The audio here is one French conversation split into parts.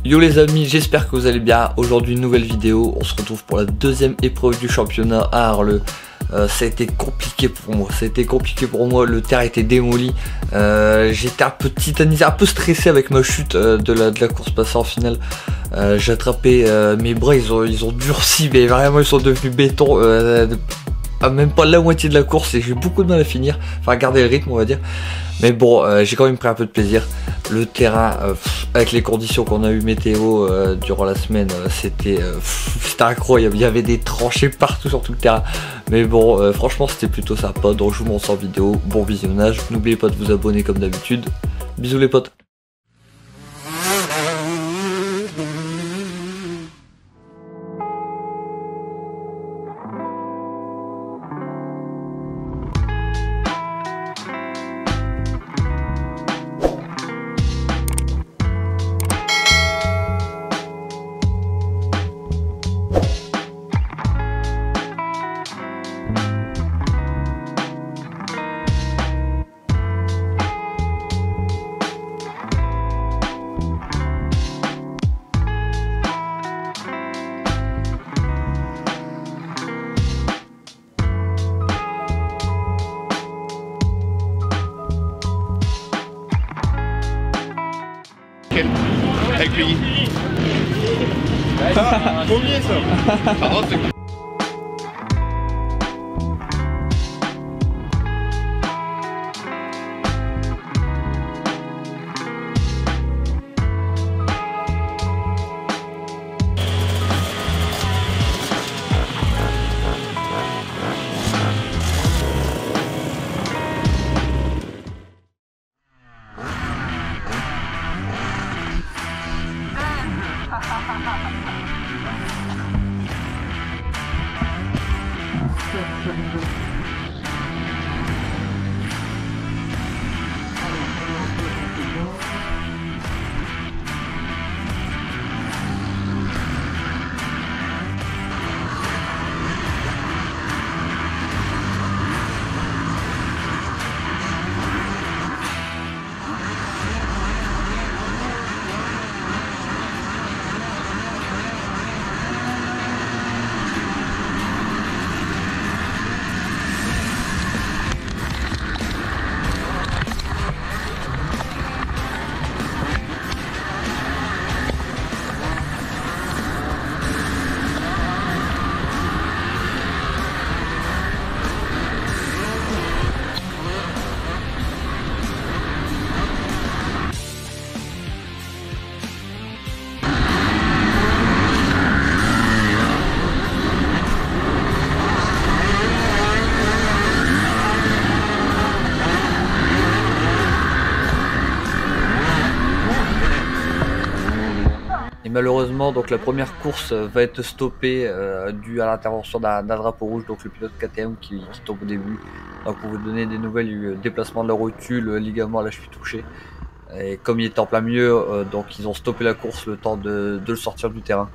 Yo les amis, j'espère que vous allez bien. Aujourd'hui une nouvelle vidéo, on se retrouve pour la deuxième épreuve du championnat à Arles. Ça a été compliqué pour moi, le terrain était démoli. J'étais un peu titanisé, un peu stressé avec ma chute de la course passée en finale. J'ai attrapé mes bras, ils ont durci, mais vraiment ils sont devenus béton. Même pas la moitié de la course et j'ai eu beaucoup de mal à finir, enfin à garder le rythme on va dire. Mais bon, j'ai quand même pris un peu de plaisir. Le terrain, avec les conditions qu'on a eu météo durant la semaine, c'était incroyable. Il y avait des tranchées partout sur tout le terrain. Mais bon, franchement c'était plutôt sympa. Donc je vous montre en vidéo. Bon visionnage. N'oubliez pas de vous abonner comme d'habitude. Bisous les potes. Avec lui. Premier ça. Par contre, malheureusement, donc la première course va être stoppée due à l'intervention d'un drapeau rouge, donc le pilote KTM qui tombe au début. Donc pour vous donner des nouvelles, il y a eu déplacement de la rotule, ligament à la cheville touchée. Et comme il était en plein milieu, donc ils ont stoppé la course le temps de le sortir du terrain.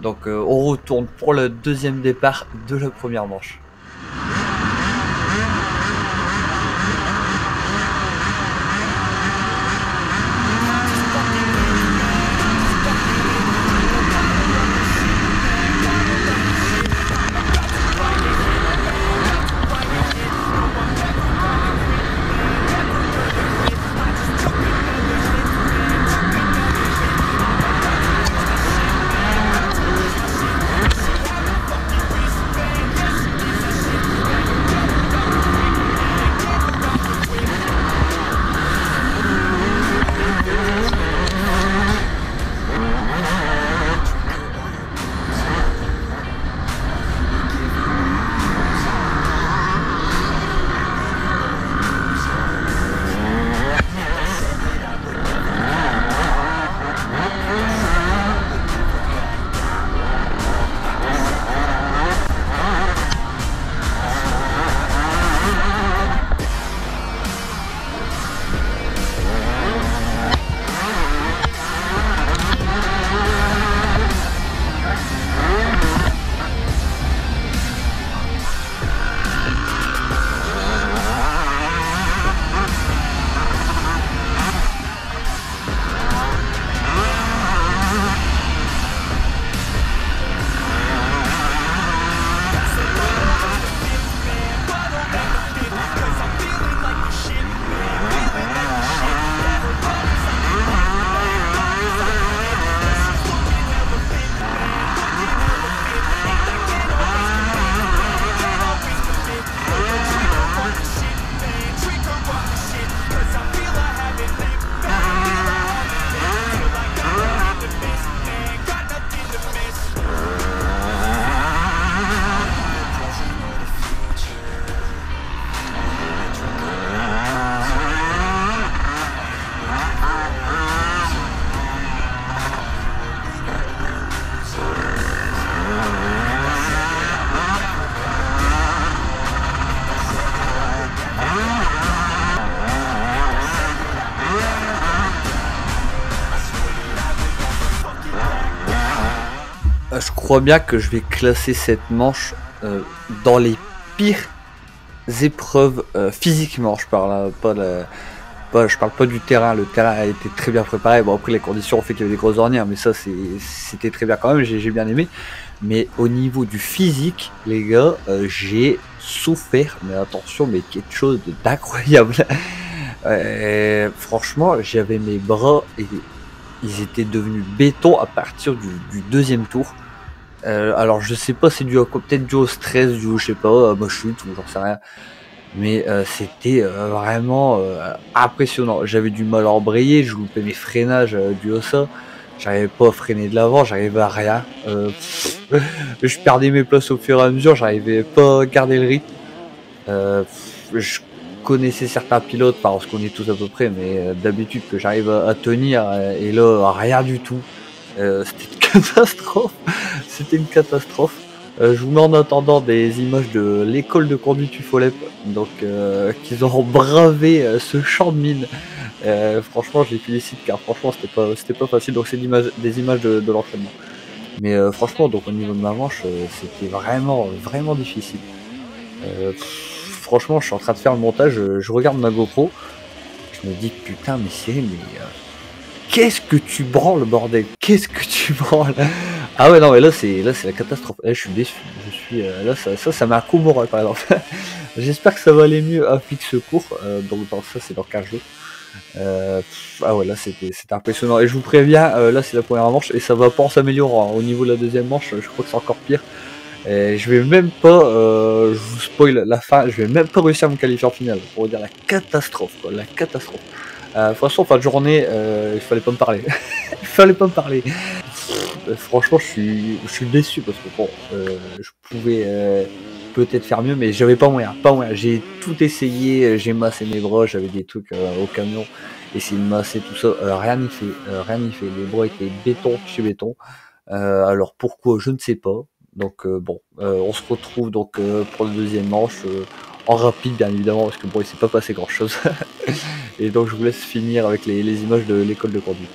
Donc on retourne pour le deuxième départ de la première manche. Je crois bien que je vais classer cette manche dans les pires épreuves physiquement. Je parle je parle pas du terrain. Le terrain a été très bien préparé. Bon, après les conditions ont fait qu'il y avait des grosses ornières, mais ça c'était très bien quand même. J'ai bien aimé. Mais au niveau du physique, les gars, j'ai souffert. Mais attention, mais quelque chose d'incroyable. Franchement, j'avais mes bras et ils étaient devenus béton à partir du deuxième tour. Alors je sais pas, c'est dû peut-être dû au stress, dû je sais pas, à ma chute ou j'en sais rien. Mais c'était vraiment impressionnant. J'avais du mal à embrayer, je loupais mes freinages dû à ça. J'arrivais pas à freiner de l'avant, j'arrivais à rien. Je perdais mes places au fur et à mesure, j'arrivais pas à garder le rythme. Je connaissais certains pilotes parce qu'on est tous à peu près, mais d'habitude que j'arrive à tenir et là rien du tout. C'était une catastrophe. C'était une catastrophe. Je vous mets en attendant des images de l'école de conduite UFOLEP, donc qu'ils auront bravé ce champ de mine. Franchement, je les félicite car franchement c'était pas facile. Donc c'est des images de l'entraînement. Mais franchement, donc au niveau de ma manche, c'était vraiment difficile. Franchement, je suis en train de faire le montage, je regarde ma GoPro, je me dis putain mais qu'est-ce que tu branles bordel, qu'est-ce que tu branles. Ah ouais non mais là c'est la catastrophe. Je suis déçu, je suis là ça m'a un coup moral par exemple. J'espère que ça va aller mieux avec ce cours, donc dans ça c'est dans 15 jours. Ah ouais là c'était impressionnant et je vous préviens, là c'est la première manche et ça va pas en s'améliorant. Au niveau de la deuxième manche, je crois que c'est encore pire. Et je vais même pas, je vous spoil la fin, je vais même pas réussir à me qualifier en finale, pour vous dire la catastrophe quoi, la catastrophe. De toute façon, fin de journée, il fallait pas me parler. Il fallait pas me parler. Franchement, je suis déçu parce que bon, je pouvais peut-être faire mieux, mais j'avais pas moyen, J'ai tout essayé, j'ai massé mes bras, j'avais des trucs au camion, essayé de masser tout ça, rien n'y fait, Les bras étaient béton chez béton. Alors pourquoi, je ne sais pas. Donc bon, on se retrouve donc pour le deuxième manche en rapide bien évidemment parce que bon il s'est pas passé grand chose. Et donc je vous laisse finir avec les images de l'école de conduite.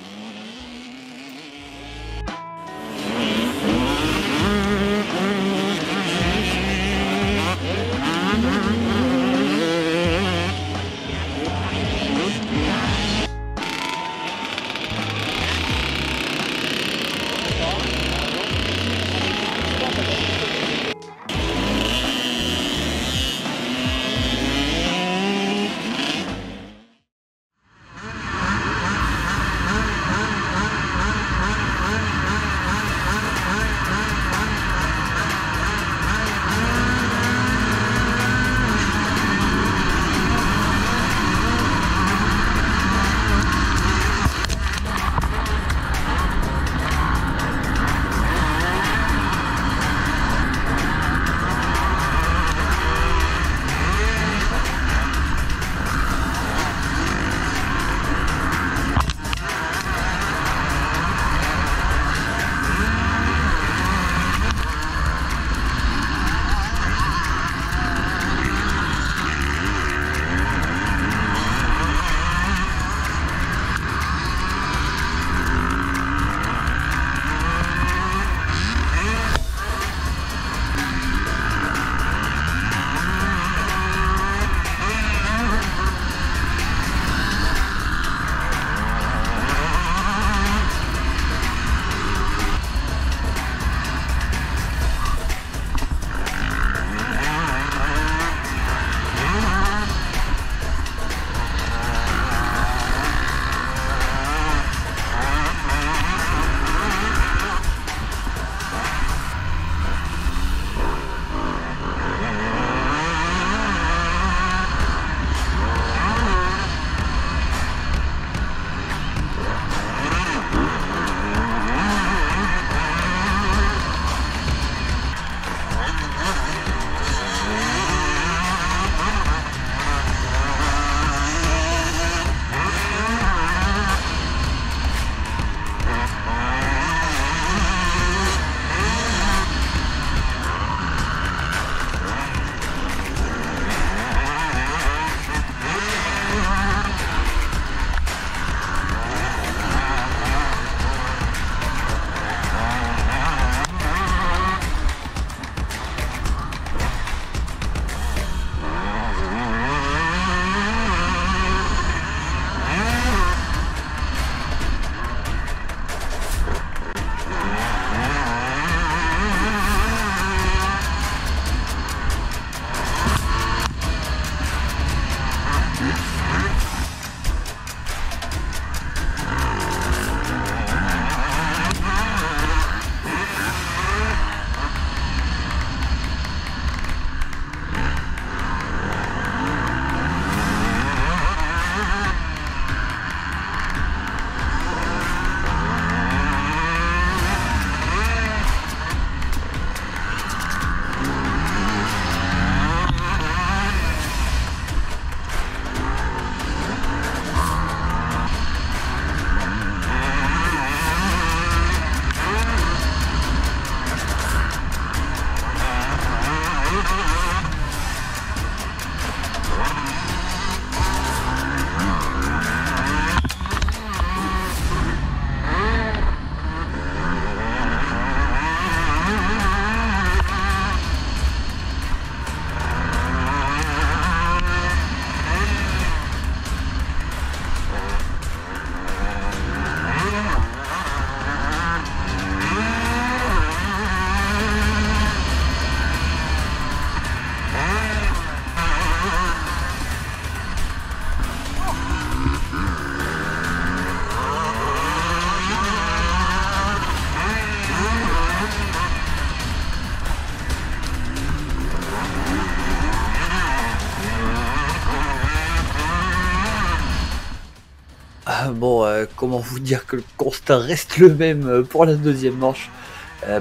Bon, comment vous dire que le constat reste le même pour la deuxième manche.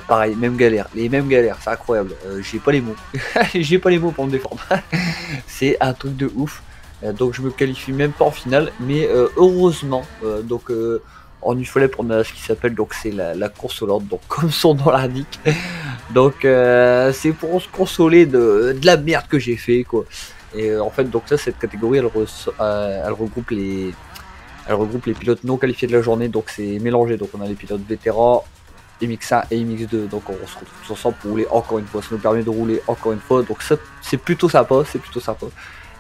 Pareil, même galère, les mêmes galères, c'est incroyable. J'ai pas les mots, j'ai pas les mots pour me défendre. C'est un truc de ouf. Donc je me qualifie même pas en finale, mais heureusement, en UFOLEP on a ce qui s'appelle donc c'est la course au l'ordre, donc comme son nom l'indique. Donc c'est pour se consoler de la merde que j'ai fait quoi. Et en fait donc ça cette catégorie elle regroupe les pilotes non qualifiés de la journée, donc c'est mélangé, donc on a les pilotes vétérans, MX1 et MX2, donc on se retrouve tous ensemble pour rouler encore une fois, ça nous permet de rouler encore une fois, donc ça c'est plutôt sympa,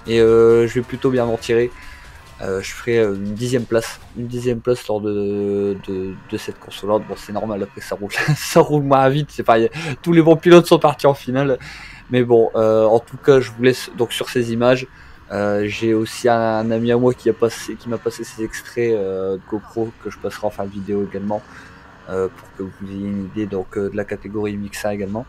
et je vais plutôt bien m'en tirer. Je ferai une dixième place lors de cette course là. Bon c'est normal, après ça roule ça roule moins vite, c'est pas, tous les bons pilotes sont partis en finale, mais bon en tout cas je vous laisse donc sur ces images. J'ai aussi un ami à moi qui m'a passé ces extraits de GoPro que je passerai en fin de vidéo également, pour que vous ayez une idée donc de la catégorie MX1 également.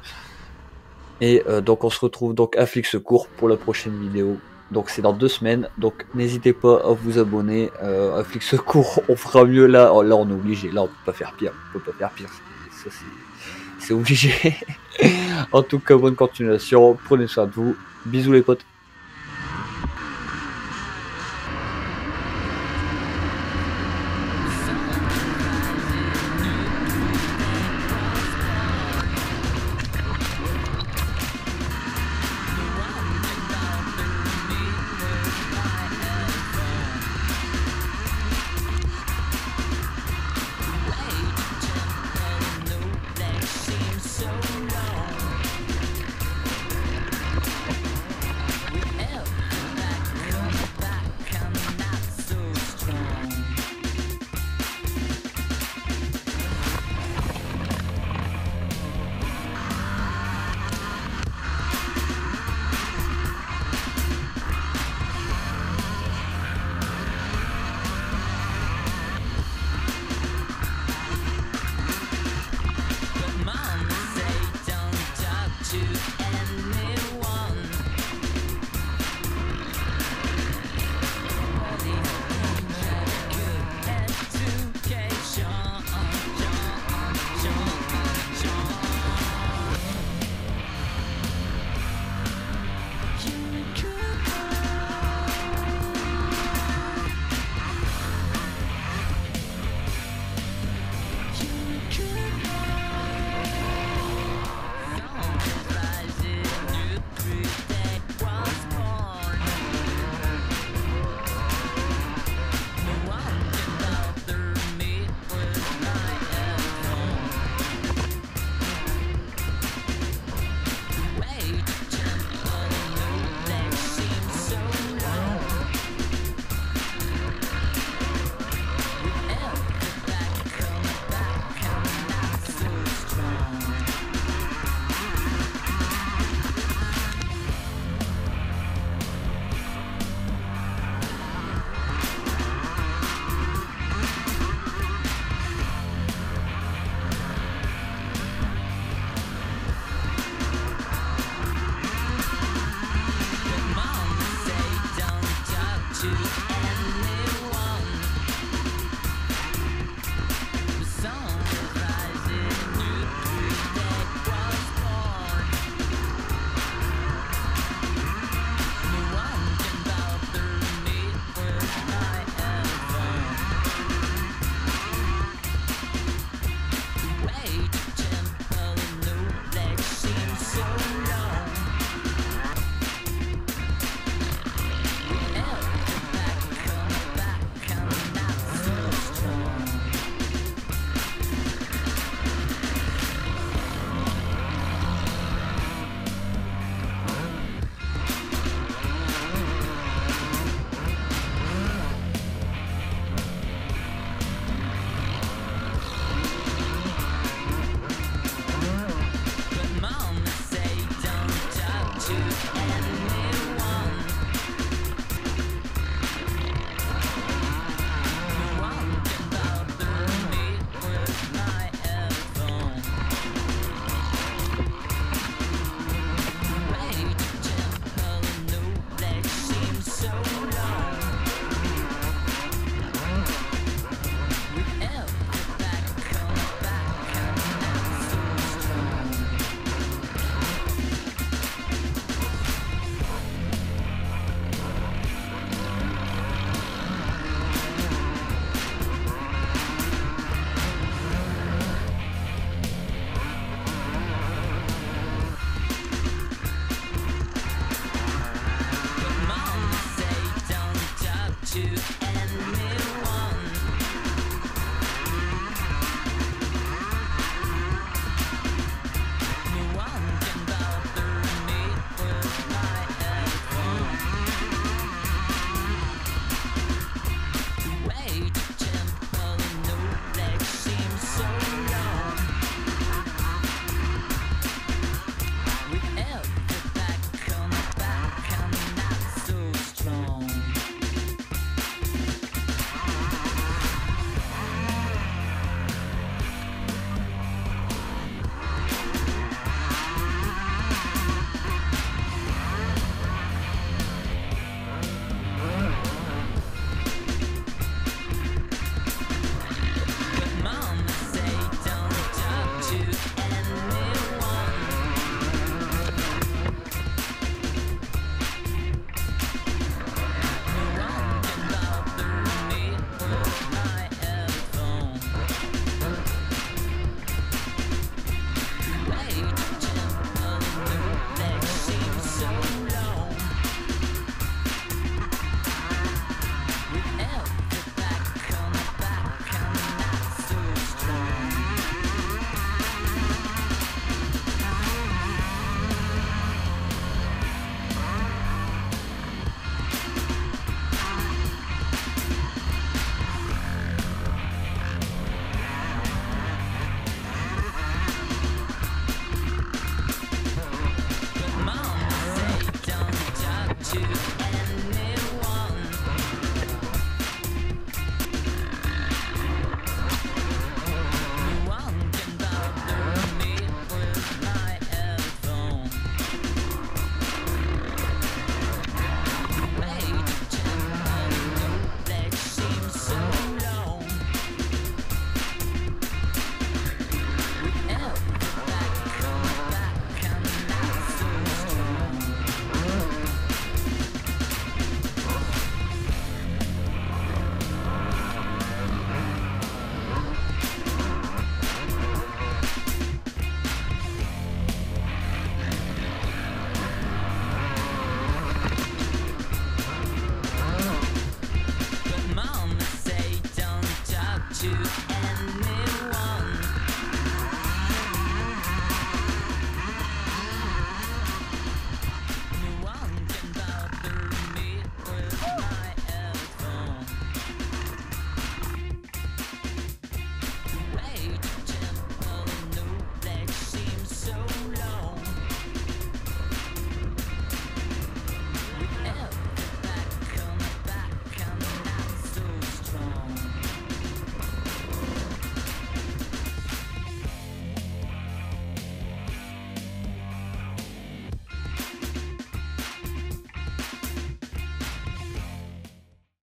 Et donc on se retrouve donc à Flic Secours pour la prochaine vidéo. Donc c'est dans 2 semaines, donc n'hésitez pas à vous abonner à Flic Secours, on fera mieux là. Oh, là on est obligé, là on peut pas faire pire, c'est obligé. En tout cas bonne continuation, prenez soin de vous, bisous les potes. You